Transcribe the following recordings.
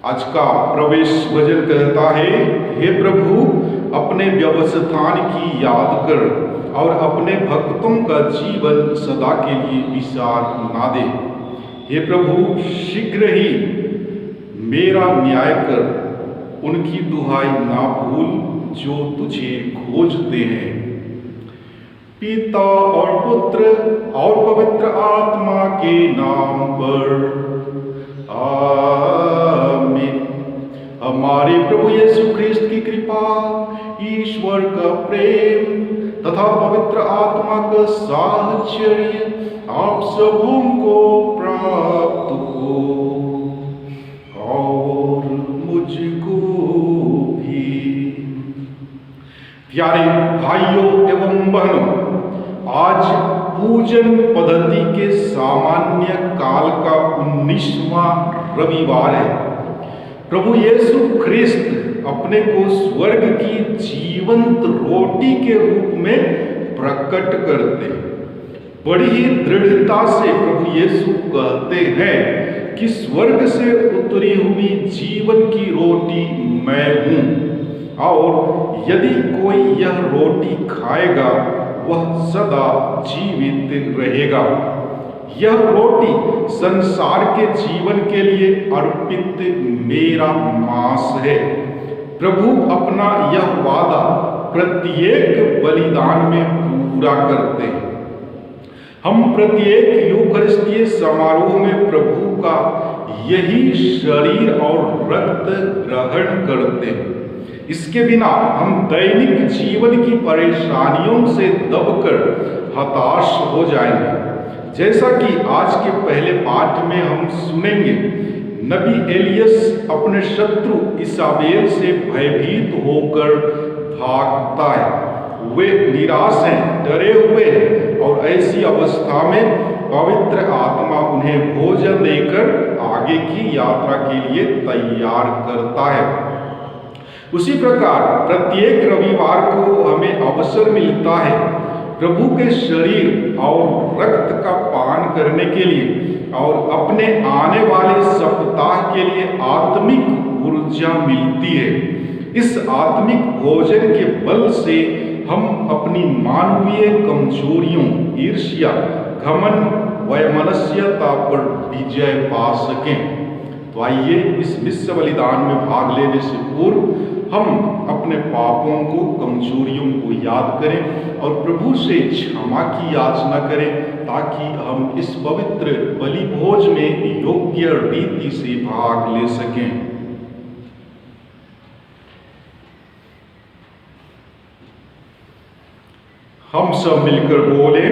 आज का प्रवेश भजन कहता है, हे प्रभु अपने व्यवस्थान की याद कर और अपने भक्तों का जीवन सदा के लिए विसार ना दे। हे प्रभु शीघ्र ही मेरा न्याय कर, उनकी दुहाई ना भूल जो तुझे खोजते हैं। पिता और पुत्र और पवित्र आत्मा के नाम पर आमीन। हमारे प्रभु यीशु ख्रिस्त की कृपा, ईश्वर का प्रेम तथा पवित्र आत्मा का साहचर्य आप सबों को प्राप्त हो और मुझको भी। प्यारे भाइयों एवं बहनों, आज पूजन पद्धति के सामान्य काल का 19वां रविवार है। प्रभु यीशु ख्रिस्त अपने को स्वर्ग की जीवंत रोटी के रूप में प्रकट करते हैं। बड़ी ही दृढ़ता से प्रभु यीशु कहते हैं कि स्वर्ग से उतरी हुई जीवन की रोटी मैं हूं, और यदि कोई यह रोटी खाएगा वह सदा जीवित रहेगा। यह रोटी संसार के जीवन के लिए अर्पित मेरा मांस है। प्रभु अपना यह वादा प्रत्येक बलिदान में पूरा करते हैं। हम प्रत्येक यूकरिस्तीय समारोह में प्रभु का यही शरीर और रक्त ग्रहण करते हैं। इसके बिना हम दैनिक जीवन की परेशानियों से दबकर हताश हो जाएंगे। जैसा कि आज के पहले पाठ में हम सुनेंगे, नबी एलियस अपने शत्रु इसाबेल से भयभीत होकर भागता है। वे निराश हैं, डरे हुए हैं, और ऐसी अवस्था में पवित्र आत्मा उन्हें भोजन देकर आगे की यात्रा के लिए तैयार करता है। उसी प्रकार प्रत्येक रविवार को हमें अवसर मिलता है प्रभु के शरीर और रक्त का पान करने के लिए, और अपने आने वाले सप्ताह के लिए आत्मिक ऊर्जा मिलती है। इस आत्मिक भोजन के बल से हम अपनी मानवीय कमजोरियों, ईर्ष्या, घमंड, वैमनस्यता पर विजय पा सकें। तो आइए इस विश्व बलिदान में भाग लेने से पूर्व हम अपने पापों को, कमजोरियों को याद करें और प्रभु से क्षमा की याचना करें, ताकि हम इस पवित्र बलि भोज में योग्य रीति से भाग ले सकें। हम सब मिलकर बोले,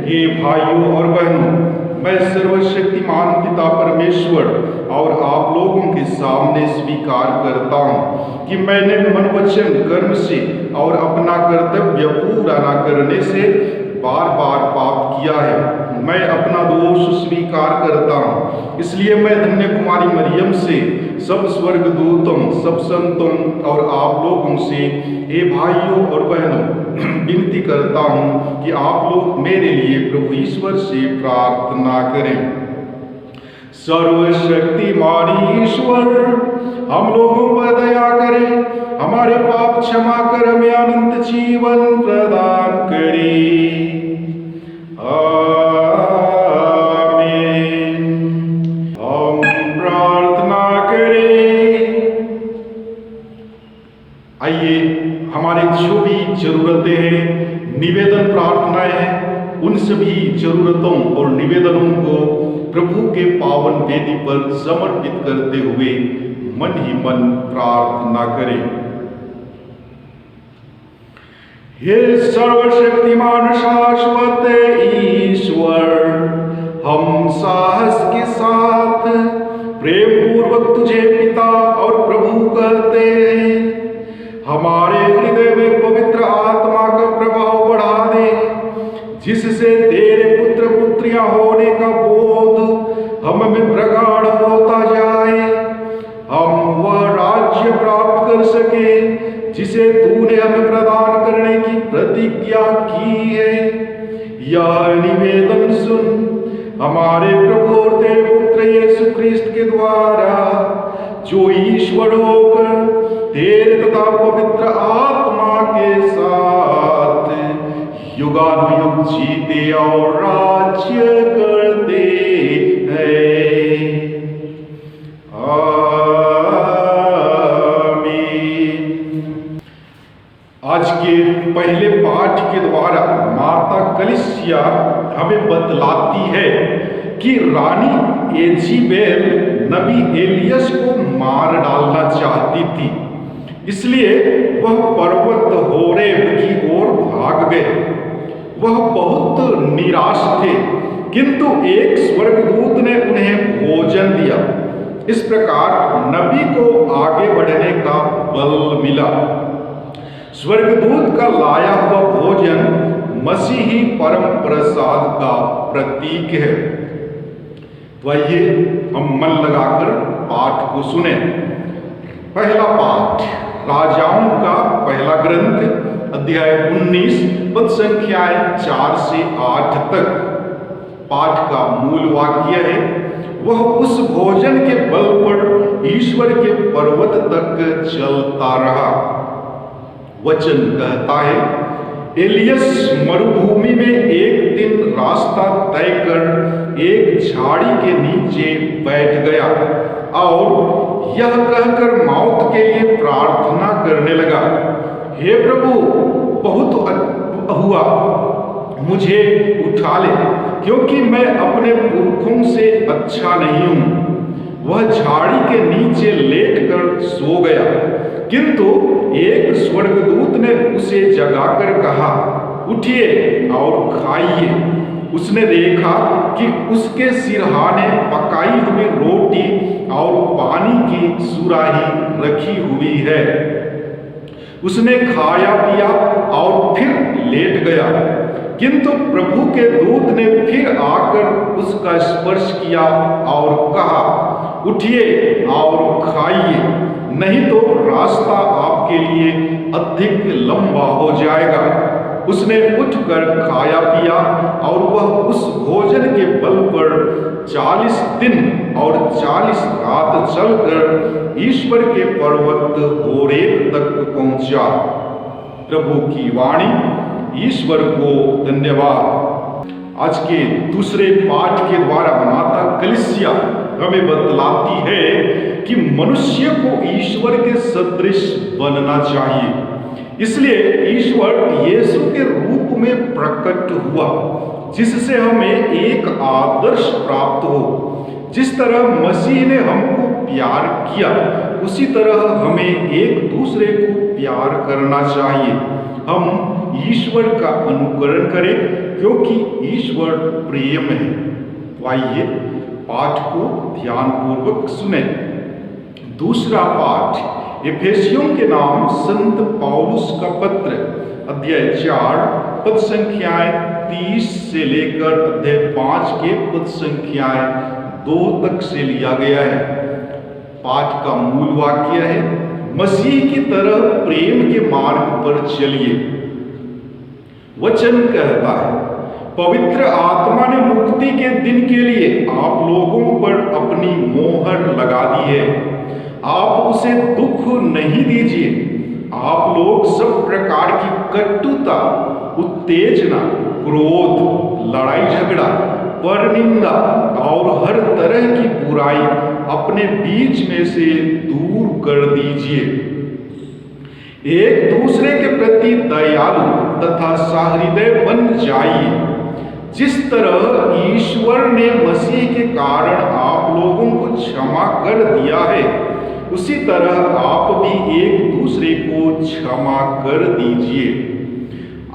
हे भाइयों और बहनों, मैं सर्वशक्तिमान पिता परमेश्वर और आप लोगों के सामने स्वीकार करता हूँ कि मैंने मन, वचन, कर्म से और अपना कर्तव्य पूरा न करने से बार बार पाप किया है। मैं अपना दोष स्वीकार करता हूँ। इसलिए मैं धन्य कुमारी मरियम से, सब स्वर्गदूतों, सब संतों और आप लोगों से, हे भाइयों और बहनों, विनती करता हूँ कि आप लोग मेरे लिए प्रभु ईश्वर से प्रार्थना करें। सर्वशक्तिमान ईश्वर हम लोगों पर दया करें, हमारे पाप क्षमा कर हमें अनंत जीवन प्रदान करे। आमीन। हम प्रार्थना करें। आइए हमारे जो भी जरूरतें हैं, निवेदन, प्रार्थनाएं हैं, उन सभी जरूरतों और निवेदनों को प्रभु के पावन वेदी पर समर्पित करते हुए मन ही मन प्रार्थना करें। हे सर्वशक्तिमान शाश्वत ईश्वर, हम साहस के साथ प्रेम पूर्वक तुझे पिता और प्रभु कहते हैं। हमारे हृदय में पवित्र आत्मा का प्रभाव बढ़ा दे, जिससे तेरे पुत्र पुत्रियां होने का बोध हम में प्रगाढ़ होता जाए। हम वह राज्य प्राप्त कर सके जिसे तूने हमें प्रदान करने की प्रतिज्ञा की है। यह निवेदन सुन हमारे प्रभु और तेरे पुत्र यीशु ख्रिस्त के द्वारा, जो ईश्वर होकर तेरे तथा पवित्र आत्मा के साथ युगानुयुग जीते और राज्य करते हैं। आमीन। आज के पहले पाठ के द्वारा माता कलीसिया हमें बतलाती है कि रानी एजेबेल नबी एलियस को मार डालना चाहती थी, इसलिए वह पर्वत होरेब की ओर भाग गए। वह बहुत निराश थे, किंतु एक स्वर्गदूत ने उन्हें भोजन दिया। इस प्रकार नबी को आगे बढ़ने का बल मिला। स्वर्गदूत का लाया हुआ भोजन मसीही परम प्रसाद का प्रतीक है। तो आइए हम मन लगाकर पाठ को सुने। पहला पाठ राजाओं का पहला ग्रंथ अध्याय 19 पद संख्याएं 4 से 8 तक। पाठ का मूल वाक्य है, वह उस भोजन के बल पर ईश्वर के पर्वत तक चलता रहा। वचन कहता है, एलियस मरुभूमि में एक दिन रास्ता तय कर एक झाड़ी के नीचे बैठ गया और यह कहकर मौत के लिए प्रार्थना करने लगा, हे प्रभु, बहुत हुआ, मुझे उठा ले, क्योंकि मैं अपने पुरखों से अच्छा नहीं हूं। वह झाड़ी के नीचे लेटकर सो गया, किंतु एक स्वर्गदूत ने उसे जगाकर कहा, उठिए और खाइए। उसने देखा कि उसके सिरहाने पकाई हुई रोटी और पानी की सुराही रखी हुई है। उसने खाया पिया और फिर लेट गया, किंतु प्रभु के दूत ने फिर आकर उसका स्पर्श किया और कहा, उठिए और खाइए, नहीं तो रास्ता आपके लिए अधिक लंबा हो जाएगा। उसने उठकर खाया पिया और वह उस भोजन के बल पर 40 दिन और 40 रात चलकर ईश्वर के पर्वत होरेब तक पहुंचा। प्रभु की वाणी। ईश्वर को धन्यवाद। आज के दूसरे पाठ के द्वारा माता कलीसिया हमें बतलाती है कि मनुष्य को ईश्वर के सदृश बनना चाहिए। इसलिए ईश्वर यीशु के रूप में प्रकट हुआ, जिससे हमें एक आदर्श प्राप्त हो। जिस तरह मसीह ने हमको प्यार किया, उसी तरह हमें एक दूसरे को प्यार करना चाहिए। हम ईश्वर का अनुकरण करें, क्योंकि ईश्वर प्रेम है। तो आइए पाठ को ध्यानपूर्वक सुने। दूसरा पाठ एफेसियों के नाम संत पौलुस का पत्र अध्याय 4 पद संख्याएं 30 से लेकर अध्याय 5 के पद संख्याएं 2 तक से लिया गया है। पाठ का मूल वाक्य है, मसीह की तरह प्रेम के मार्ग पर चलिए। वचन कहता है, पवित्र आत्मा ने मुक्ति के दिन के लिए आप लोगों पर अपनी मोहर लगा दी है। आप उसे दुख नहीं दीजिए। आप लोग सब प्रकार की कटुता, उत्तेजना, क्रोध, लड़ाई झगड़ा, परनिंदा और हर तरह की बुराई अपने बीच में से दूर कर दीजिए। एक दूसरे के प्रति दयालु तथा सहृदय बन जाइए। जिस तरह ईश्वर ने मसीह के कारण आप लोगों को क्षमा कर दिया है, उसी तरह आप भी एक दूसरे को क्षमा कर दीजिए।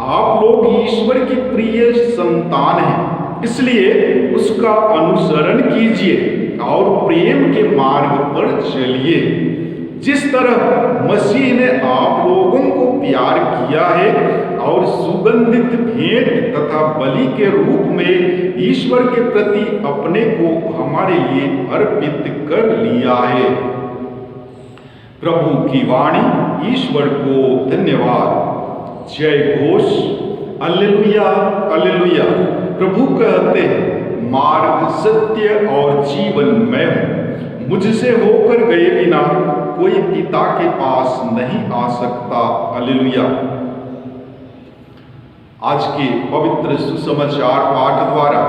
आप लोग ईश्वर की प्रिय संतान हैं, इसलिए उसका अनुसरण कीजिए और प्रेम के मार्ग पर चलिए। जिस तरह मसीह ने आप लोगों को प्यार किया है और सुगंधित भेंट तथा बलि के रूप में ईश्वर के प्रति अपने को हमारे लिए अर्पित कर लिया है। प्रभु की वाणी। ईश्वर को धन्यवाद। जय घोष। Hallelujah, hallelujah. प्रभु कहते हैं, मार्ग, सत्य और जीवन मैं हूं। मुझसे होकर गए बिना कोई पिता के पास नहीं आ सकता। हालेलुया। आज के पवित्र सुसमाचार पाठ द्वारा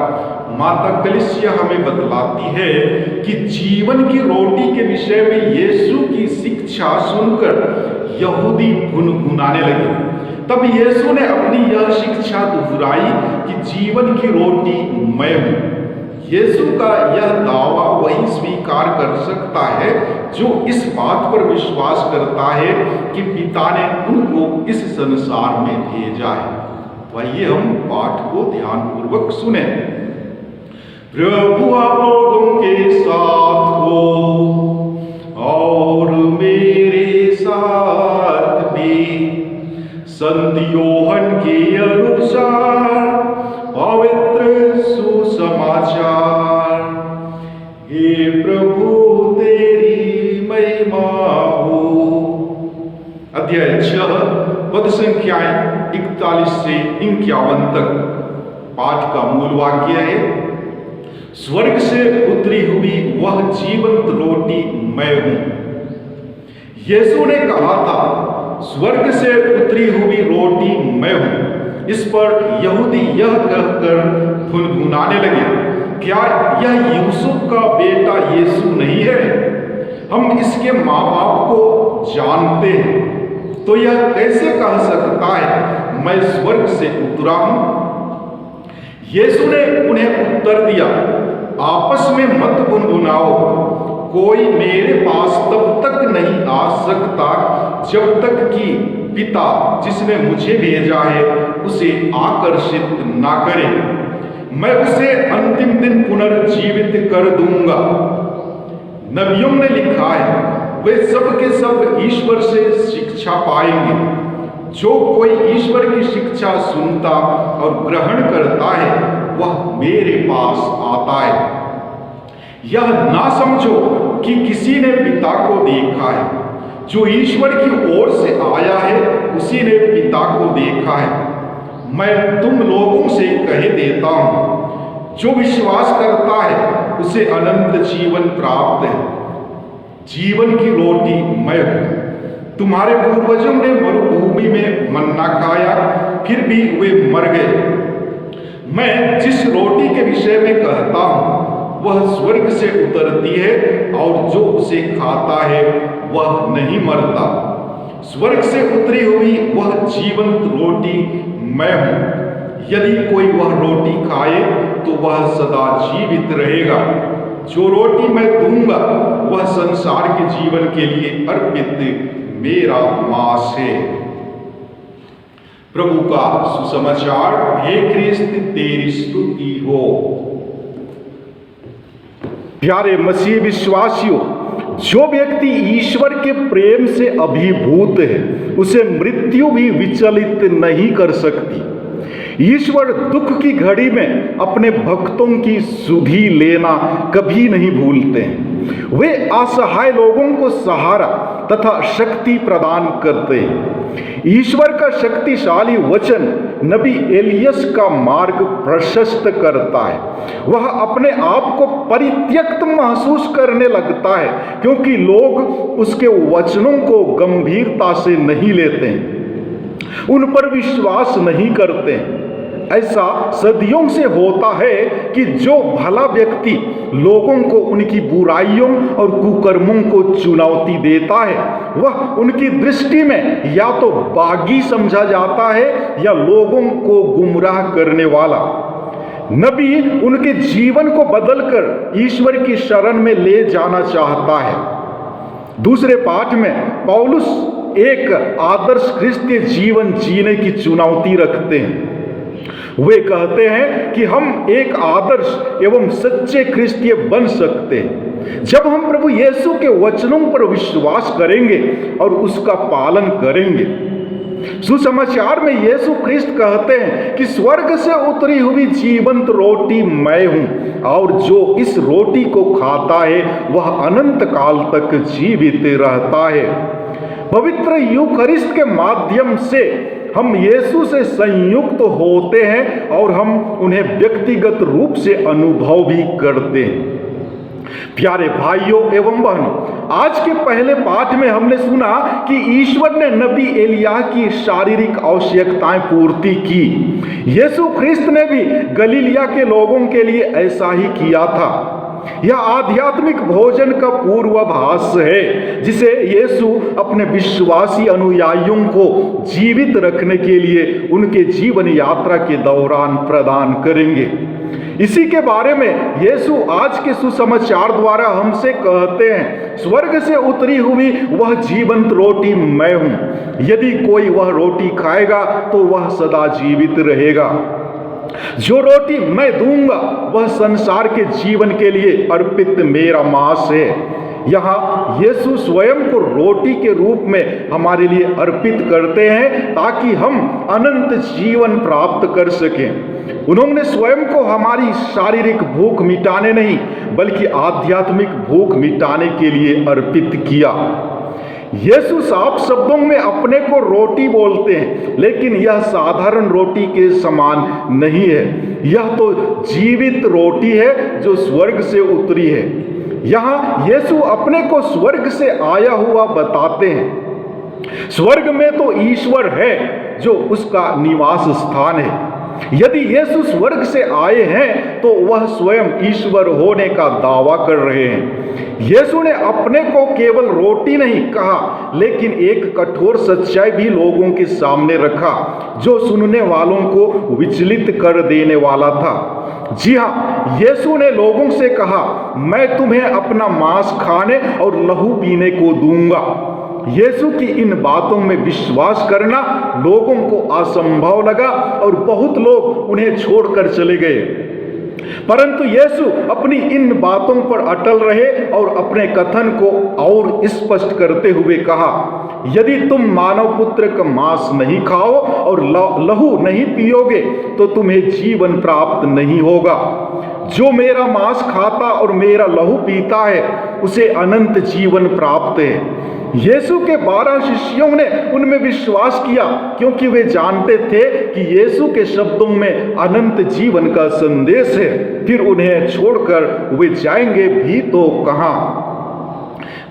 माता कलीसिया हमें बतलाती है कि जीवन की रोटी के विषय में यीशु की शिक्षा सुनकर यहूदी गुनगुनाने लगे। तब यीशु ने अपनी यह शिक्षा दोहराई कि जीवन की रोटी मैं हूं। यीशु का यह दावा वही स्वीकार कर सकता है जो इस बात पर विश्वास करता है कि पिता ने उनको इस संसार में भेजा है। तो आइए हम पाठ को ध्यानपूर्वक सुने। प्रभु आप लोगों के साथ हो और मेरे साथ भी। संत योहन के अनुसार पवित्र सुसमाचार। हे प्रभु तेरी महिमा हो। अध्याय 6 पद संख्याएं 41 से 51 तक। पाठ का मूल वाक्य है, स्वर्ग से उतरी हुई वह जीवंत रोटी मैं हूं। यीशु ने कहा था, स्वर्ग से उतरी हुई रोटी मैं हूं। इस पर यहूदी यह कहकर गुनगुनाने लगे, क्या यह यूसुफ का बेटा यीशु नहीं है? हम इसके माँ बाप को जानते हैं, तो यह कैसे कह सकता है मैं स्वर्ग से उतरा हूं? यीशु ने उन्हें उत्तर दिया, आपस में मत गुनगुनाओ। कोई मेरे पास तब तक नहीं आ सकता जब तक कि पिता जिसने मुझे भेजा है उसे आकर्षित ना करे। मैं उसे अंतिम दिन पुनर्जीवित कर दूंगा। नबियों ने लिखा है, वे सब के सब ईश्वर से शिक्षा पाएंगे। जो कोई ईश्वर की शिक्षा सुनता और ग्रहण करता है वह मेरे पास आता है। यह ना समझो कि किसी ने पिता को देखा है। जो ईश्वर की ओर से आया है उसी ने पिता को देखा है। मैं तुम लोगों से कह देता हूं, जो विश्वास करता है उसे अनंत जीवन प्राप्त है। जीवन की रोटी मैं हूं। तुम्हारे पूर्वजों ने मरुभूमि में मन्ना खाया, फिर भी वे मर गए। मैं जिस रोटी के विषय में कहता हूं वह स्वर्ग से उतरती है और जो उसे खाता है वह नहीं मरता। स्वर्ग से उतरी हुई वह जीवंत रोटी मैं हूं। यदि कोई वह रोटी खाए तो वह सदा जीवित रहेगा। जो रोटी मैं दूंगा वह संसार के जीवन के लिए अर्पित मेरा मांस है। प्रभु का सुसमाचार। हे ख्रिस्त तेरी स्तुति हो। प्यारे मसीह विश्वासियों, जो व्यक्ति ईश्वर के प्रेम से अभिभूत है उसे मृत्यु भी विचलित नहीं कर सकती। ईश्वर दुख की घड़ी में अपने भक्तों की सुधि लेना कभी नहीं भूलते हैं। वे असहाय लोगों को सहारा तथा शक्ति प्रदान करते हैं। ईश्वर का शक्तिशाली वचन नबी एलियस का मार्ग प्रशस्त करता है। वह अपने आप को परित्यक्त महसूस करने लगता है क्योंकि लोग उसके वचनों को गंभीरता से नहीं लेते हैं, उन पर विश्वास नहीं करते हैं। ऐसा सदियों से होता है कि जो भला व्यक्ति लोगों को उनकी बुराइयों और कुकर्मों को चुनौती देता है वह उनकी दृष्टि में या तो बागी समझा जाता है या लोगों को गुमराह करने वाला। नबी उनके जीवन को बदलकर ईश्वर की शरण में ले जाना चाहता है। दूसरे पाठ में पौलुस एक आदर्श ख्रिस्तीय जीवन जीने की चुनौती रखते हैं। वे कहते हैं कि हम एक आदर्श एवं सच्चे ख्रिस्तीय बन सकते हैं जब हम प्रभु यीशु के वचनों पर विश्वास करेंगे और उसका पालन करेंगे। सुसमाचार में यीशु ख्रिस्त कहते हैं कि स्वर्ग से उतरी हुई जीवंत रोटी मैं हूं और जो इस रोटी को खाता है वह अनंत काल तक जीवित रहता है। पवित्र यूखरिस्त के माध्यम से हम यीशु से संयुक्त होते हैं और हम उन्हें व्यक्तिगत रूप से अनुभव भी करते हैं। प्यारे भाइयों एवं बहनों, आज के पहले पाठ में हमने सुना कि ईश्वर ने नबी एलिय्याह की शारीरिक आवश्यकताएं पूर्ति की। यीशु ख्रिस्त ने भी गलीलिया के लोगों के लिए ऐसा ही किया था। यह आध्यात्मिक भोजन का पूर्वाभास है जिसे यीशु अपने विश्वासी अनुयायियों को जीवित रखने के लिए उनके जीवन यात्रा के दौरान प्रदान करेंगे। इसी के बारे में यीशु आज के सुसमाचार द्वारा हमसे कहते हैं, स्वर्ग से उतरी हुई वह जीवंत रोटी मैं हूं। यदि कोई वह रोटी खाएगा तो वह सदा जीवित रहेगा। जो रोटी मैं दूंगा वह संसार के जीवन के लिए अर्पित मेरा मांस है। यहाँ यीशु स्वयं को रोटी के रूप में हमारे लिए अर्पित करते हैं ताकि हम अनंत जीवन प्राप्त कर सकें। उन्होंने स्वयं को हमारी शारीरिक भूख मिटाने नहीं बल्कि आध्यात्मिक भूख मिटाने के लिए अर्पित किया। यीशु साफ शब्दों में अपने को रोटी बोलते हैं, लेकिन यह साधारण रोटी के समान नहीं है। यह तो जीवित रोटी है जो स्वर्ग से उतरी है। यहाँ यीशु अपने को स्वर्ग से आया हुआ बताते हैं। स्वर्ग में तो ईश्वर है जो उसका निवास स्थान है। यदि यीशु स्वर्ग से आए हैं तो वह स्वयं ईश्वर होने का दावा कर रहे हैं। यीशु ने अपने को केवल रोटी नहीं कहा, लेकिन एक कठोर सच्चाई भी लोगों के सामने रखा जो सुनने वालों को विचलित कर देने वाला था। जी हाँ, यीशु ने लोगों से कहा, मैं तुम्हें अपना मांस खाने और लहू पीने को दूंगा। यीशु की इन बातों में विश्वास करना लोगों को असंभव लगा और बहुत लोग उन्हें छोड़कर चले गए। परंतु यीशु अपनी इन बातों पर अटल रहे और अपने कथन को और स्पष्ट करते हुए कहा, यदि तुम मानव पुत्र का मांस नहीं खाओ और लहू नहीं पियोगे तो तुम्हें जीवन प्राप्त नहीं होगा। जो मेरा मांस खाता और मेरा लहू पीता है उसे अनंत जीवन प्राप्त है। यीशु के 12 शिष्यों ने उनमें विश्वास किया क्योंकि वे जानते थे कि यीशु के शब्दों में अनंत जीवन का संदेश है। फिर उन्हें छोड़कर वे जाएंगे भी तो कहां।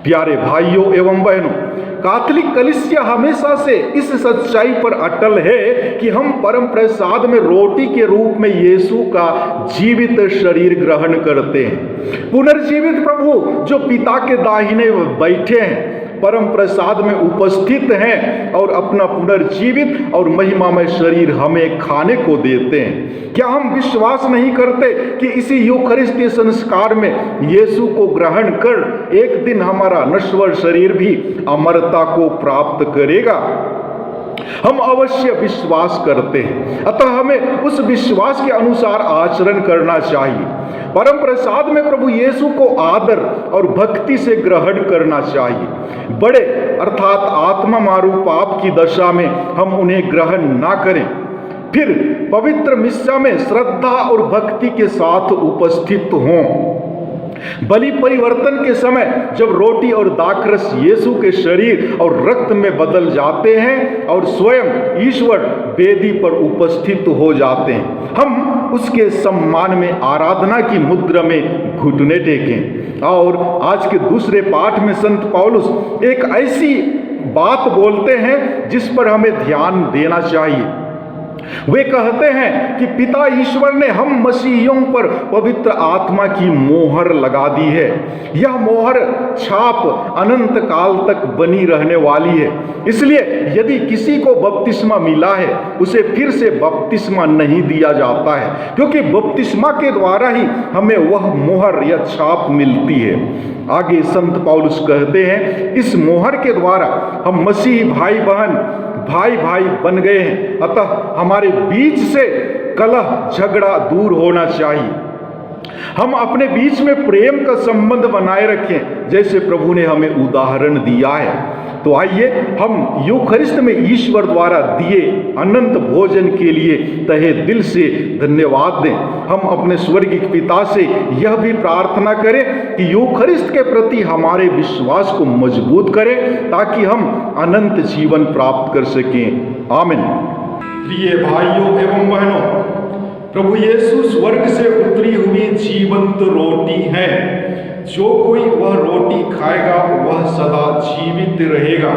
प्यारे भाइयों एवं बहनों, कैथोलिक कलीसिया हमेशा से इस सच्चाई पर अटल है कि हम परम प्रसाद में रोटी के रूप में यीशु का जीवित शरीर ग्रहण करते हैं। पुनर्जीवित प्रभु जो पिता के दाहिने बैठे हैं, परम प्रसाद में उपस्थित हैं और अपना पुनर्जीवित और महिमामय शरीर हमें खाने को देते हैं। क्या हम विश्वास नहीं करते कि इसी यूखरिस्तीय संस्कार में यीशु को ग्रहण कर एक दिन हमारा नश्वर शरीर भी अमरता को प्राप्त करेगा? हम अवश्य विश्वास करते हैं, अतः हमें उस विश्वास के अनुसार आचरण करना चाहिए। परम प्रसाद में प्रभु यीशु को आदर और भक्ति से ग्रहण करना चाहिए। बड़े अर्थात आत्मा मारू पाप की दशा में हम उन्हें ग्रहण ना करें। फिर पवित्र मिस्सा में श्रद्धा और भक्ति के साथ उपस्थित हों। बलि परिवर्तन के समय जब रोटी और दाखरस यीशु के शरीर और रक्त में बदल जाते हैं और स्वयं ईश्वर वेदी पर उपस्थित हो जाते हैं, हम उसके सम्मान में आराधना की मुद्रा में घुटने टेकें। और आज के दूसरे पाठ में संत पौलुस एक ऐसी बात बोलते हैं जिस पर हमें ध्यान देना चाहिए। वे कहते हैं कि पिता ईश्वर ने हम मसीहियों पर पवित्र आत्मा की मोहर लगा दी है। यह मोहर छाप अनंत काल तक बनी रहने वाली है। इसलिए यदि किसी को बपतिस्मा मिला है उसे फिर से बपतिस्मा नहीं दिया जाता है, क्योंकि बपतिस्मा के द्वारा ही हमें वह मोहर या छाप मिलती है। आगे संत पौलुस कहते हैं, इस मोहर के द्वारा हम मसीही भाई भाई बन गए हैं। अतः हमारे बीच से कलह झगड़ा दूर होना चाहिए। हम अपने बीच में प्रेम का संबंध बनाए रखें जैसे प्रभु ने हमें उदाहरण दिया है। तो आइए हम यूखरिस्त में ईश्वर द्वारा दिए अनंत भोजन के लिए तहे दिल से धन्यवाद दें। हम अपने स्वर्गीय पिता से यह भी प्रार्थना करें कि यूखरिस्त के प्रति हमारे विश्वास को मजबूत करें ताकि हम अनंत जीवन प्राप्त कर सकें। आमीन। प्रिय भाइयों एवं बहनों, प्रभु यीशु स्वर्ग से उतरी हुई जीवंत रोटी है। जो कोई वह रोटी खाएगा वह सदा जीवित रहेगा।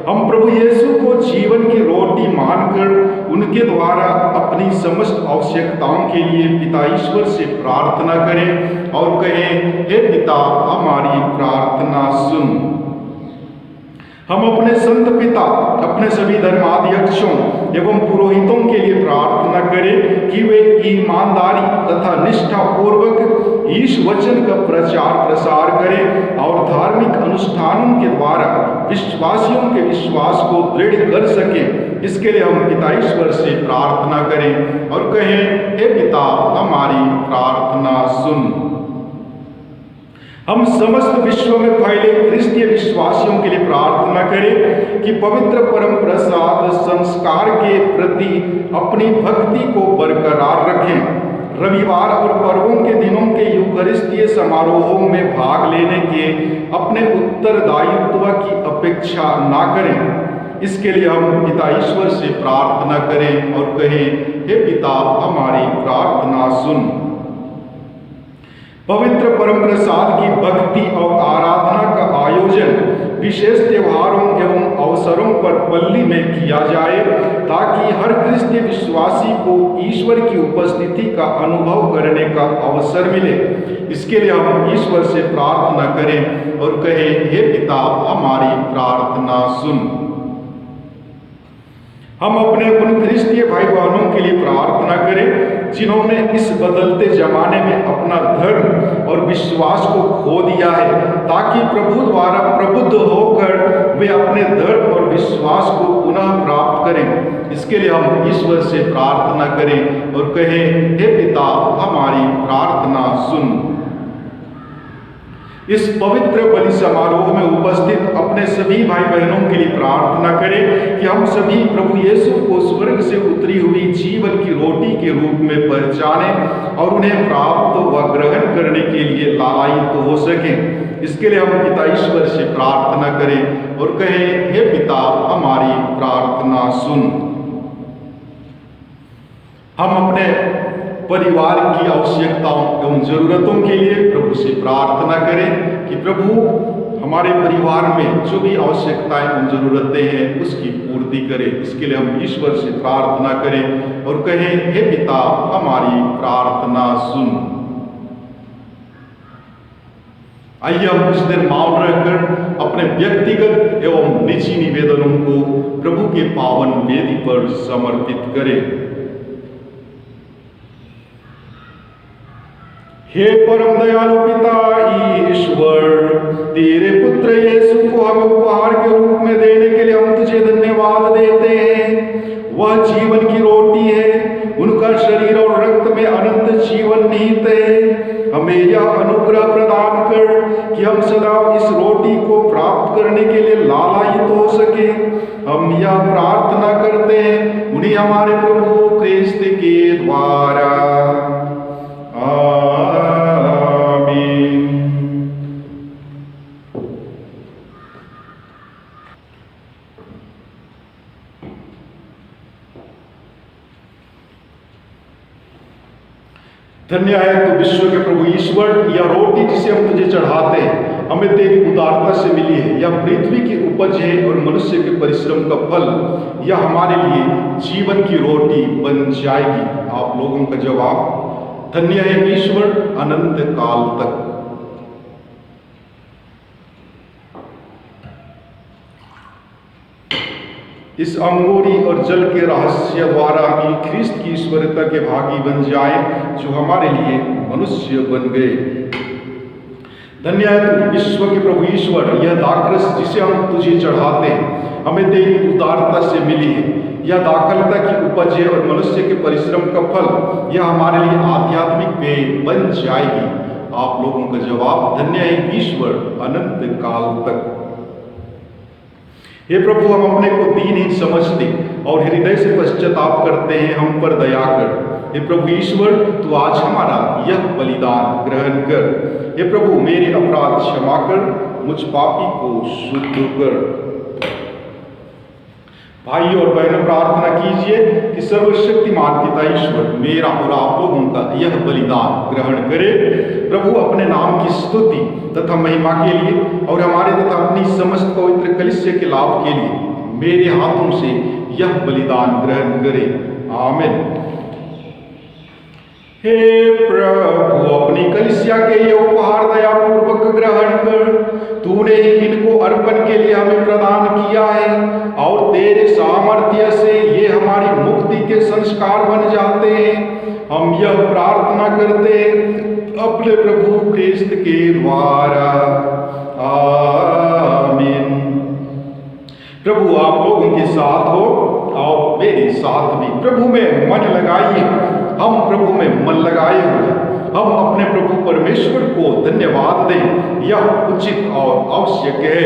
हम प्रभु यीशु को जीवन की रोटी मानकर उनके द्वारा अपनी समस्त आवश्यकताओं के लिए पिता ईश्वर से प्रार्थना करें और कहें, हे पिता, हमारी प्रार्थना सुन। हम अपने संत पिता, अपने सभी धर्माध्यक्षों एवं पुरोहितों के लिए प्रार्थना करें कि वे ईमानदारी तथा निष्ठा पूर्वक इस वचन का प्रचार प्रसार करें और धार्मिक अनुष्ठानों के द्वारा विश्वासियों के विश्वास को दृढ़ कर सकें। इसके लिए हम पिता ईश्वर से प्रार्थना करें और कहें, हे पिता, हमारी प्रार्थना सुन। हम समस्त विश्व में फैले क्रिस्तीय विश्वासियों के लिए प्रार्थना करें कि पवित्र परम प्रसाद संस्कार के प्रति अपनी भक्ति को बरकरार रखें। रविवार और पर्वों के दिनों के यूकरिस्तीय समारोहों में भाग लेने के अपने उत्तरदायित्व की अपेक्षा ना करें। इसके लिए हम पिता ईश्वर से प्रार्थना करें और कहें, हे पिता, हमारी प्रार्थना सुन। पवित्र परम प्रसाद की भक्ति और आराधना का आयोजन विशेष त्योहारों एवं अवसरों पर पल्ली में किया जाए ताकि हर क्रिस्तीय विश्वासी को ईश्वर की उपस्थिति का अनुभव करने का अवसर मिले। इसके लिए हम ईश्वर से प्रार्थना करें और कहें, हे पिता, हमारी प्रार्थना सुन। हम अपने क्रिस्तीय भाई बहनों के लिए प्रार्थना करें जिन्होंने इस बदलते जमाने में अपना धर्म और विश्वास को खो दिया है, ताकि प्रभु द्वारा प्रबुद्ध होकर वे अपने धर्म और विश्वास को पुनः प्राप्त करें। इसके लिए हम ईश्वर से प्रार्थना करें और कहें, हे पिता, हमारी प्रार्थना सुन। इस पवित्र बलि समारोह में उपस्थित अपने सभी भाई बहनों के लिए प्रार्थना करें कि हम सभी प्रभु यीशु को स्वर्ग से उतरी हुई जीवन की रोटी के रूप में पहचानें और उन्हें प्राप्त व ग्रहण करने के लिए लालायित हो सकें। इसके लिए हम पिता ईश्वर से प्रार्थना करें और कहें, हे पिता, हमारी प्रार्थना सुन। हम अपने परिवार की आवश्यकताओं एवं जरूरतों के लिए प्रभु से प्रार्थना करें कि प्रभु हमारे परिवार में जो भी आवश्यकताएं एवं जरूरतें हैं उसकी पूर्ति करें। इसके लिए हम ईश्वर से प्रार्थना करें और कहें, हे पिता, हमारी प्रार्थना सुन। आइए हम कुछ देर मौन रहकर अपने व्यक्तिगत एवं निजी निवेदनों को प्रभु के पावन वेदी पर समर्पित करें। हे परम दयालु पिता ईश्वर, तेरे पुत्र यीशु को हमें उपहार के रूप में देने के लिए हम तुझे धन्यवाद देते हैं। वह जीवन की रोटी है, उनका शरीर और रक्त में अनंत जीवन निहित है। हमें यह अनुग्रह प्रदान कर कि हम सदा इस रोटी को प्राप्त करने के लिए लालायित हो सके। हम यह प्रार्थना करते हैं उन्हीं हमारे प्रभु क्रिस्त के द्वारा। धन्य है तो विश्व के प्रभु ईश्वर, यह रोटी जिसे हम तुझे चढ़ाते हैं हमें तेरी उदारता से मिली है। यह पृथ्वी की उपज है और मनुष्य के परिश्रम का फल। यह हमारे लिए जीवन की रोटी बन जाएगी। आप लोगों का जवाब, धन्य है ईश्वर अनंत काल तक। इस अंगूरी और जल के रहस्य द्वारा हम ख्रिस्त की ईश्वरता के भागी बन जाए जो हमारे लिए मनुष्य बन गए। धन्य है तू विश्व के प्रभु ईश्वर, यह दाखरस जिसे हम तुझे चढ़ाते हैं हमें तेरी उदारता से मिली है। यह दाखलता की उपज है और मनुष्य के परिश्रम का फल। यह हमारे लिए आध्यात्मिक पेय बन जाएगी। आप लोगों का जवाब, धन्य है ईश्वर अनंत काल तक। हे प्रभु, हम अपने को दीनहीन समझते और हृदय से पश्चाताप करते हैं, हम पर दया कर। हे प्रभु ईश्वर, तू आज हमारा यह बलिदान ग्रहण कर। हे प्रभु, मेरे अपराध क्षमा कर, मुझ पापी को शुद्ध कर। भाई और बहनों, प्रार्थना कीजिए कि सर्वशक्तिमान पिता ईश्वर मेरा और आप लोगों का यह बलिदान ग्रहण करे। प्रभु अपने नाम की स्तुति तथा महिमा के लिए और हमारे तथा अपनी समस्त पवित्र कलीसिया के लाभ के लिए मेरे हाथों से यह बलिदान ग्रहण करे। आमीन। हे प्रभु, अपनी कलीसिया के ये उपहार दयापूर्वक ग्रहण कर। तूने ही इनको अर्पण के लिए हमें प्रदान किया है और तेरे सामर्थ्य से ये हमारी मुक्ति के संस्कार बन जाते हैं। हम यह प्रार्थना करते हैं अपने प्रभु ख्रिस्त के द्वारा। आमीन। प्रभु आप लोगों के साथ हो और मेरे साथ भी प्रभु में मन लगाइए। हम प्रभु में मन लगाए हुए हम अपने प्रभु परमेश्वर को धन्यवाद दें, यह उचित और आवश्यक है।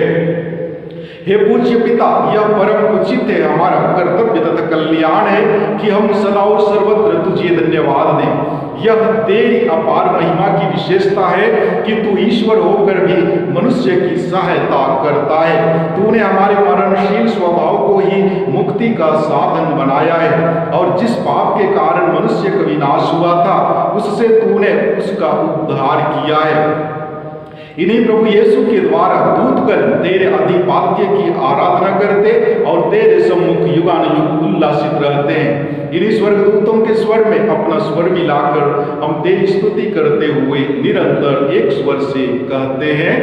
हे पूज्य पिता, यह परम उचित है, हमारा कर्तव्य तथा कल्याण है कि हम सदा और सर्वत्र तुझे धन्यवाद दें। यह तेरी अपार महिमा की विशेषता है कि तू ईश्वर होकर भी मनुष्य की सहायता करता है। तूने हमारे मरणशील स्वभाव को ही मुक्ति का साधन बनाया है और जिस पाप के कारण मनुष्य का विनाश हुआ था उससे तूने उसका उद्धार किया है। इन्हीं प्रभु यीशु के द्वारा दूतगण तेरे अधिपत्य की आराधना करते और तेरे सम्मुख युगानुयुग उल्लासित रहते हैं। इन्हीं स्वर्गदूतों के स्वर में अपना स्वर मिलाकर हम तेरी स्तुति करते हुए निरंतर एक स्वर से कहते हैं,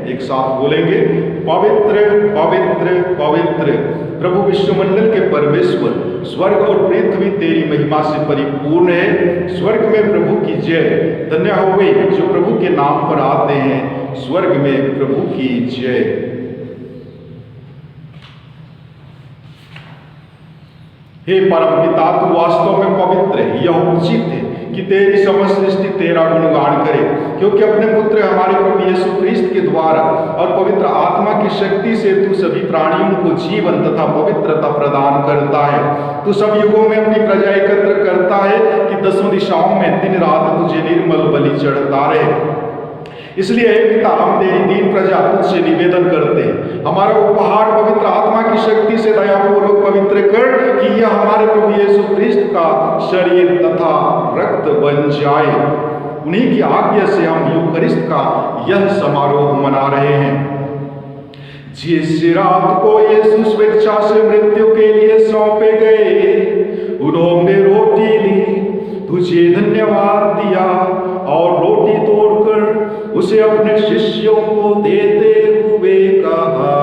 एक साथ बोलेंगे, पवित्र पवित्र पवित्र प्रभु विश्वमंडल के परमेश्वर, स्वर्ग और पृथ्वी तेरी महिमा से परिपूर्ण है। स्वर्ग में प्रभु की जय। धन्य हो गई जो प्रभु के नाम पर आते हैं। स्वर्ग में प्रभु की जय। हे परम पिता, तू वास्तव में पवित्र है। यह उचित है कि तेरी समस्त सृष्टि तेरा गुणगान करे, क्योंकि अपने पुत्र हमारे प्रभु यीशु ख्रिस्त के द्वारा और पवित्र आत्मा की शक्ति से तू सभी प्राणियों को जीवन तथा पवित्रता प्रदान करता है। तू सब युगों में अपनी प्रजा एकत्र करता है कि दसों दिशाओं में दिन रात तुझे निर्मल बलि चढ़ता रहे। इसलिए हे पिता, हम तेरी दीन प्रजा तुझसे निवेदन करते हैं, हमारा उपहार पवित्र आत्मा की शक्ति से दयापूर्वक पवित्र कर कि यह हमारे प्रभु यीशु ख्रिस्त का शरीर तथा रक्त बन जाए। उन्हीं की आज्ञा से हम यूखरिस्त का यह समारोह मना रहे हैं। जिस रात को यीशु स्वेच्छा से मृत्यु के लिए सौंपे गए, उन्होंने रोटी ली, तुझे धन्यवाद दिया और रोटी तोड़कर उसे अपने शिष्यों को देते हुए कहा,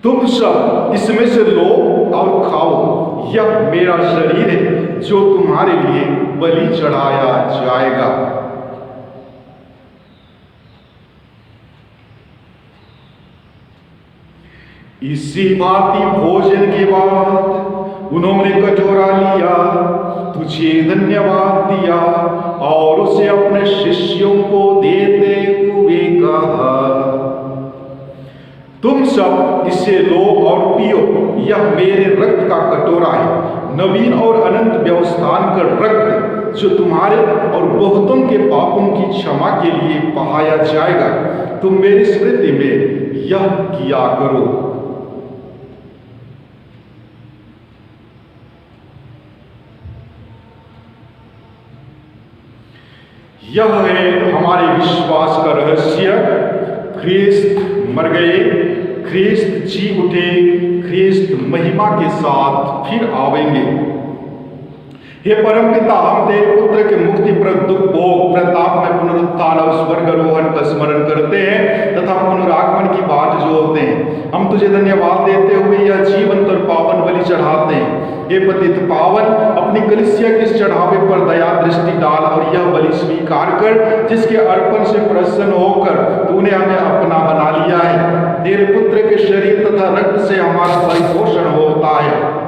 तुम सब इसमें से लो और खाओ, यह मेरा शरीर है जो तुम्हारे लिए बलि चढ़ाया जाएगा। इसी भांति भोजन के बाद उन्होंने कटोरा लिया, तुझे धन्यवाद दिया और उसे अपने शिष्यों को देते हुए कहा, तुम सब इसे लो और पियो, यह मेरे रक्त का कटोरा है, नवीन और अनंत व्यवस्थान का रक्त जो तुम्हारे और बहुतों के पापों की क्षमा के लिए बहाया जाएगा। तुम मेरी स्मृति में यह किया करो। यह है हमारे विश्वास का रहस्य। ख्रिस्त मर गए, ख्रिस्त जी उठे, ख्रिस्त महिमा के साथ फिर आवेंगे। हे परम पिता, हम तेरे पुत्र के मुक्तिप्रद दुख भोग प्रताप में पुनरुत्थान और स्वर्गारोहण का स्मरण करते हैं तथा पुनरागमन की बाट जोड़ते हैं। हम तुझे धन्यवाद देते हुए यह जीवंत और पावन बलि चढ़ाते हैं। हे पतित पावन, अपनी कलीसिया के इस चढ़ावे पर दया दृष्टि डाल और यह बलि स्वीकार कर जिसके अर्पण से प्रसन्न होकर तूने हमें अपना बना लिया है। तेरे पुत्र के शरीर तथा रक्त से हमारा परिपोषण होता है।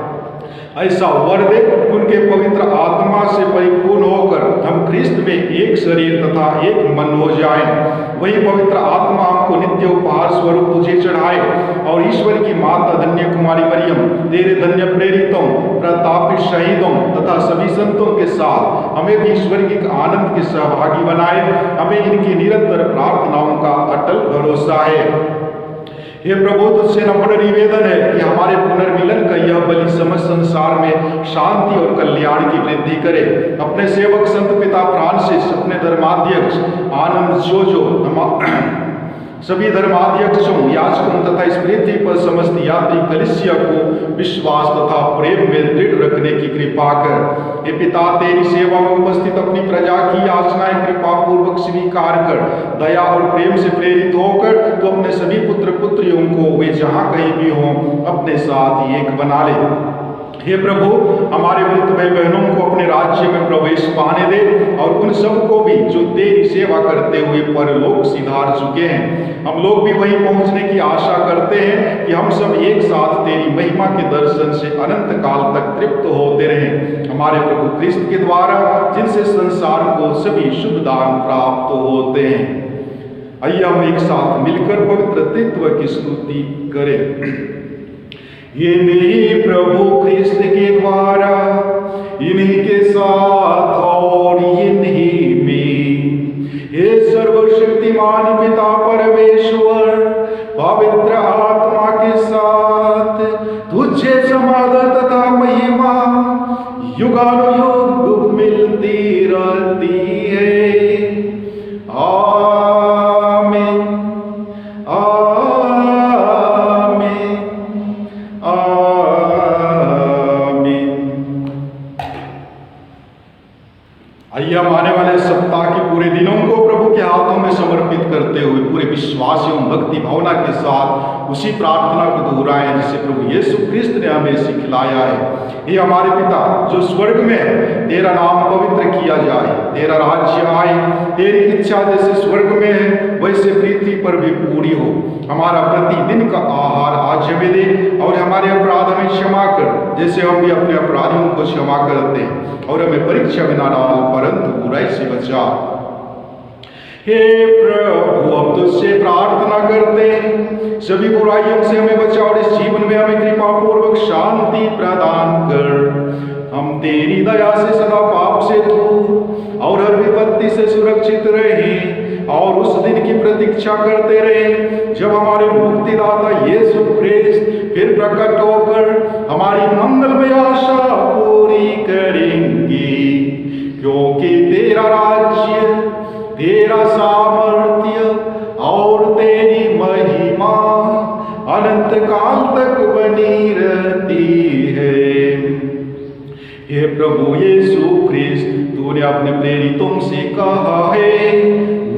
ऐसा वर दे उनके पवित्र आत्मा से परिपूर्ण होकर हम ख्रिस्त में एक शरीर तथा एक मन हो जाएं। वही पवित्र आत्मा हमको नित्य उपहार स्वरूप तुझे चढ़ाए और ईश्वर की माता धन्य कुमारी मरियम, तेरे धन्य प्रेरितों, प्रतापी शहीदों तथा सभी संतों के साथ हमें भी स्वर्गीय आनंद के सहभागी बनाए। हमें इनकी निरंतर प्रार्थनाओं का अटल भरोसा है। हे प्रभु, तुझसे नम्र निवेदन है कि हमारे पुनर्मिलन का यह बलि समस्त संसार में शांति और कल्याण की वृद्धि करे। अपने सेवक संत पिता फ्रांसिस, अपने धर्माध्यक्ष आनंद जोजो, सभी धर्माध्यक्षों, याजकों तथा इस पृथ्वी पर समस्त यात्री कलीसिया को विश्वास तथा प्रेम में दृढ़ रखने की कृपा कर। हे पिता, तेरी सेवा में उपस्थित अपनी प्रजा की याचनाएं कृपा पूर्वक स्वीकार कर। दया और प्रेम से प्रेरित होकर तो अपने सभी पुत्र पुत्रियों को वे जहाँ कहीं भी हों अपने साथ एक बना ले। हे प्रभु, हमारे मृत भाई बहनों को अपने राज्य में प्रवेश पाने दे और उन सबको भी जो तेरी सेवा करते हुए परलोक सिधार चुके हैं। हम लोग भी वहीं पहुंचने की आशा करते हैं कि हम सब एक साथ तेरी महिमा के दर्शन से अनंत काल तक तृप्त होते रहें। हमारे प्रभु क्रिस्त के द्वारा, जिनसे संसार को सभी शुभ दान प्राप्त होते हैं। आइए हम एक साथ मिलकर पवित्र तत्व की स्तुति करें। इन्हीं प्रभु क्रिस्त के द्वारा, इन्हीं के साथ और इन्हीं में, हे सर्वशक्तिमान पिता परमेश्वर पवित्र आत्मा के साथ तुझे समाधान तथा महिमा युगानुयुग मिलती रहती है। आमीन, आइए हम आने वाले सप्ताह के पूरे दिनों को प्रभु के हाथों में समर्पित करते हुए पूरे विश्वास एवं भक्ति भावना के साथ उसी प्रार्थना को दोहराएं जिसे प्रभु यीशु ख्रिस्त ने हमें सिखलाया है। हे हमारे पिता जो स्वर्ग में है, तेरा नाम पवित्र किया जाए, तेरा राज्य आए, तेरी इच्छा जैसे स्वर्ग में है वैसे पृथ्वी पर भी पूरी हो। हमारा प्रतिदिन का आहार आज हमें दे और हमारे अपराध हमें क्षमा कर जैसे हम भी अपने अपराधियों को क्षमा करते हैं, और हमें परीक्षा में ना डाल परंतु बुराई से बचा। हे प्रभु, हम तुझसे प्रार्थना करते हैं, सभी बुराइयों से हमें बचा और इस जीवन में हमें कृपा पूर्वक शांति प्रदान कर। हम तेरी दया से सदा पाप से दूर और हर विपत्ति से सुरक्षित रहें और उस दिन की प्रतीक्षा करते रहें जब हमारे मुक्तिदाता यीशु ख्रिस्त फिर प्रकट होकर हमारी मंगलमय आशा पूरी करेंगे। क्योंकि तेरा राज्य, तेरा सामर्थ्य और तेरी महिमा अनंत काल तक बनी रहती है। हे प्रभु यीशु ख्रिस्त, तूने अपने प्रेरितों से कहा है,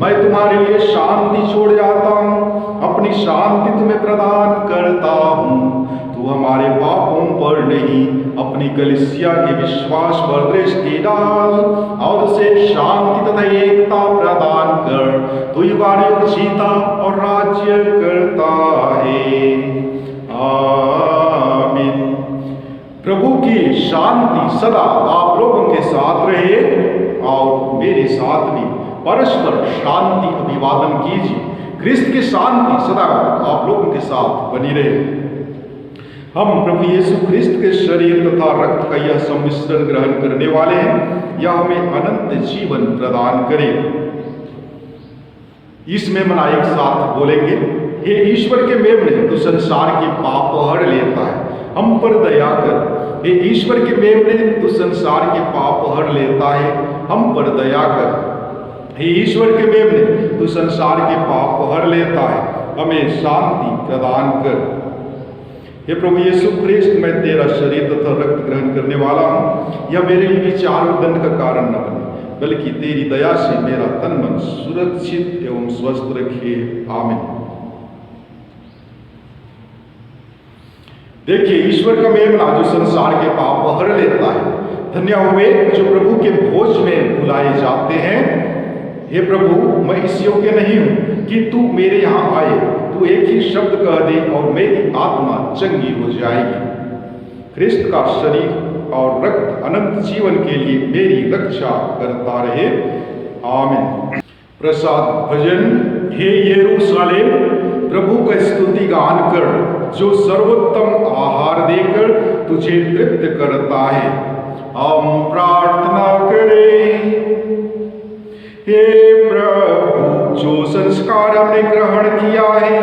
मैं तुम्हारे लिए शांति छोड़ जाता हूँ, अपनी शांति तुम्हें प्रदान करता हूँ। तू हमारे पापों पर नहीं, अपनी कलीसिया के विश्वास पर दृष्टि डाल और उसे शांति तथा एकता प्रदान कर। तू युगानुयुग जीता और राज्य करता है। आमीन। प्रभु की शांति सदा आप लोगों के साथ रहे और मेरे साथ भी परस्पर शांति अभिवादन कीजिए। क्रिस्त की शांति सदा आप लोगों के साथ बनी रहे। हम प्रभु यीशु ख्रिस्त के शरीर तथा रक्त का यह सम्मिश्रण ग्रहण करने वाले हैं, यह हमें अनंत जीवन प्रदान करे। इसमें मना एक साथ बोलेंगे। हे ईश्वर के मेमने, तू संसार के पाप हर लेता है, हम पर दया कर। हे ईश्वर के मेमने, तू संसार के पाप हर लेता है, हम पर दया कर। हे ईश्वर के मेमने, तू संसार के पाप हर लेता है, हमें शांति प्रदान कर। हे प्रभु यीशु ख्रिस्त, मैं तेरा शरीर तथा रक्त ग्रहण करने वाला हूँ। यह मेरे लिए विचार और दंड का कारण न बने, बल्कि तेरी दया से मेरा तन मन सुरक्षित एवं स्वस्थ रखे। आमीन। देखिए, ईश्वर का मेमना जो संसार के पाप हर लेता है। धन्य हुए जो प्रभु के भोज में बुलाए जाते हैं। हे प्रभु, मैं इस योग्य नहीं हूं कि तू मेरे यहाँ आए, तू एक ही शब्द कह दे और मेरी आत्मा चंगी हो जाएगी। ख्रिस्त का शरीर और रक्त अनंत जीवन के लिए मेरी रक्षा करता रहे। आमीन। प्रसाद भजन। हे यरूशलेम, प्रभु का स्तुति गान कर, जो सर्वोत्तम आहार देकर तुझे तृप्त करता है। हम प्रार्थना करें। हे प्रभु, जो संस्कार हमने ग्रहण किया है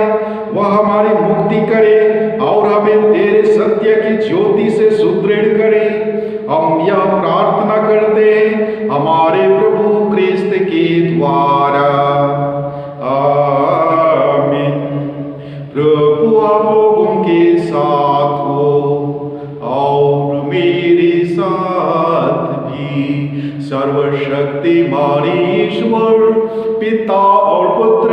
वह हमारी मुक्ति करे और हमें तेरे सत्य की ज्योति से सुदृढ़ करे। हम यह प्रार्थना करते हैं हमारे प्रभु क्रिस्त के द्वारा, आमीन। प्रभु आप लोगों के साथ हो और मेरे साथ भी। सर्वशक्तिमान ईश्वर पिता और पुत्र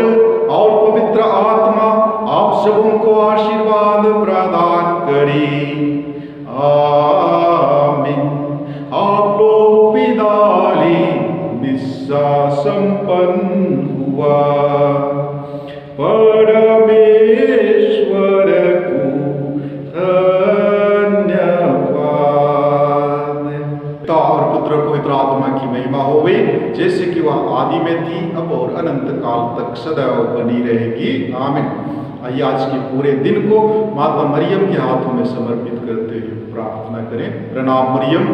और पवित्र आत्मा आप सबों को आशीर्वाद प्रदान करे, आमीन। आप लोग विदा लें, निस्सा संपन्न हुआ। परमेश्वर को धन्यवाद। पिता और पुत्र और पवित्र आत्मा की महिमा होवे, जैसे कि वह आदि में थी, अब और अनंत काल तक सदैव बनी रहेगी, आमीन। आइए आज के पूरे दिन को माता मरियम के हाथों में समर्पित करते हुए प्रार्थना करें। प्रणाम मरियम,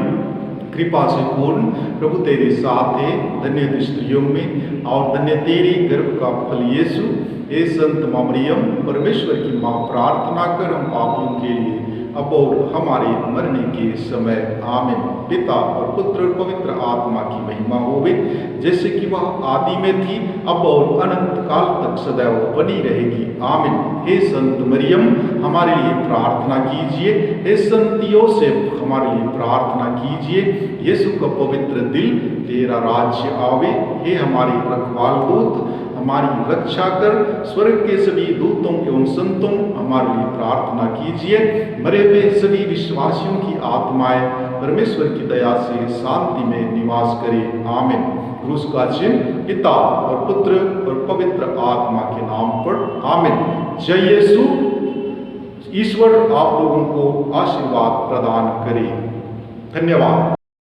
कृपा से पूर्ण, प्रभु तेरे साथ है, धन्य तू स्त्रियों में और धन्य तेरी गर्भ का फल यीशु। हे संत माँ मरियम, परमेश्वर की माँ, प्रार्थना कर हम पापियों के लिए अब और हमारे मरने के समय, आमीन। पिता और पुत्र और पवित्र आत्मा की महिमा होवे, जैसे कि वह आदि में थी, अब और अनंत काल तक सदैव बनी रहेगी, आमीन। हे संत मरियम, हमारे लिए प्रार्थना कीजिए। हे संत योसेफ, हमारे लिए प्रार्थना कीजिए। यीशु का पवित्र दिल, तेरा राज्य आवे। हे हमारे रखवाल दूत, हमारी रक्षा कर। स्वर्ग के सभी दूतों एवं संतों, हमारे लिए प्रार्थना कीजिए। मरे हुए सभी विश्वासियों की आत्माएं परमेश्वर की दया से शांति में निवास करे, आमीन। क्रूस का चिन्ह पिता और पुत्र और पवित्र आत्मा के नाम पर, आमीन। जय यीशु। ईश्वर आप लोगों को आशीर्वाद प्रदान करे। धन्यवाद।